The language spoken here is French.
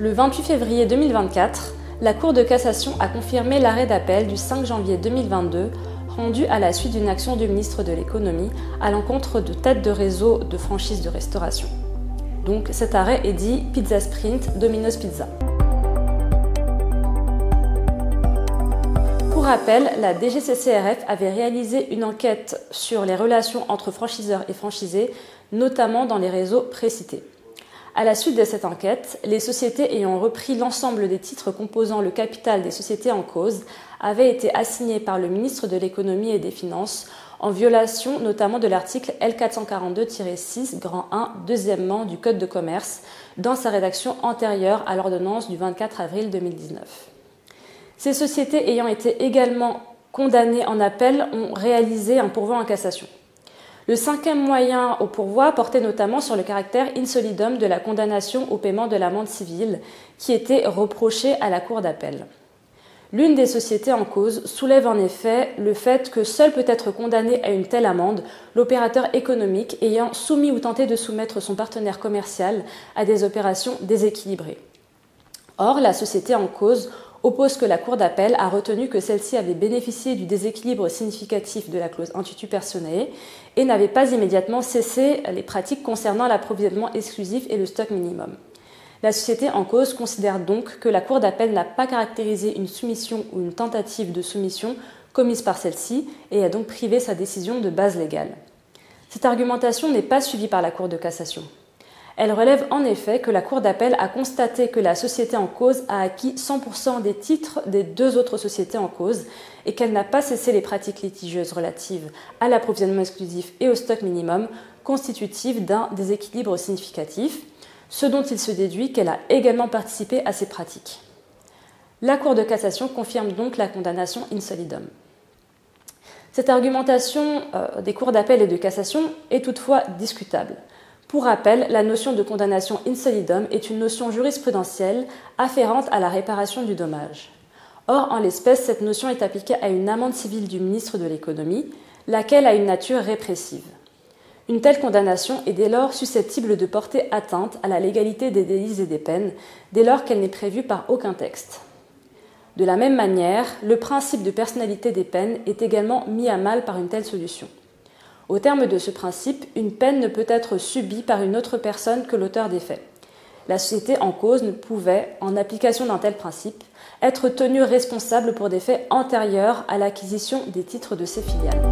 Le 28 février 2024, la Cour de cassation a confirmé l'arrêt d'appel du 5 janvier 2022 rendu à la suite d'une action du ministre de l'Économie à l'encontre de têtes de réseau de franchise de restauration. Donc cet arrêt est dit Pizza Sprint, Domino's Pizza. Pour rappel, la DGCCRF avait réalisé une enquête sur les relations entre franchiseurs et franchisés, notamment dans les réseaux précités. À la suite de cette enquête, les sociétés ayant repris l'ensemble des titres composant le capital des sociétés en cause avaient été assignées par le ministre de l'Économie et des Finances en violation notamment de l'article L442-6, grand 1, deuxièmement du Code de commerce, dans sa rédaction antérieure à l'ordonnance du 24 avril 2019. Ces sociétés ayant été également condamnées en appel ont réalisé un pourvoi en cassation. Le cinquième moyen au pourvoi portait notamment sur le caractère insolidum de la condamnation au paiement de l'amende civile qui était reprochée à la Cour d'appel. L'une des sociétés en cause soulève en effet le fait que seul peut être condamné à une telle amende l'opérateur économique ayant soumis ou tenté de soumettre son partenaire commercial à des opérations déséquilibrées. Or, la société en cause oppose que la Cour d'appel a retenu que celle-ci avait bénéficié du déséquilibre significatif de la clause Institut Personae et n'avait pas immédiatement cessé les pratiques concernant l'approvisionnement exclusif et le stock minimum. La société en cause considère donc que la Cour d'appel n'a pas caractérisé une soumission ou une tentative de soumission commise par celle-ci et a donc privé sa décision de base légale. Cette argumentation n'est pas suivie par la Cour de cassation. Elle relève en effet que la Cour d'appel a constaté que la société en cause a acquis 100% des titres des deux autres sociétés en cause et qu'elle n'a pas cessé les pratiques litigieuses relatives à l'approvisionnement exclusif et au stock minimum constitutives d'un déséquilibre significatif, ce dont il se déduit qu'elle a également participé à ces pratiques. La Cour de cassation confirme donc la condamnation in solidum. Cette argumentation des cours d'appel et de cassation est toutefois discutable. Pour rappel, la notion de condamnation in solidum est une notion jurisprudentielle afférente à la réparation du dommage. Or, en l'espèce, cette notion est appliquée à une amende civile du ministre de l'Économie, laquelle a une nature répressive. Une telle condamnation est dès lors susceptible de porter atteinte à la légalité des délits et des peines, dès lors qu'elle n'est prévue par aucun texte. De la même manière, le principe de personnalité des peines est également mis à mal par une telle solution. Au terme de ce principe, une peine ne peut être subie par une autre personne que l'auteur des faits. La société en cause ne pouvait, en application d'un tel principe, être tenue responsable pour des faits antérieurs à l'acquisition des titres de ses filiales.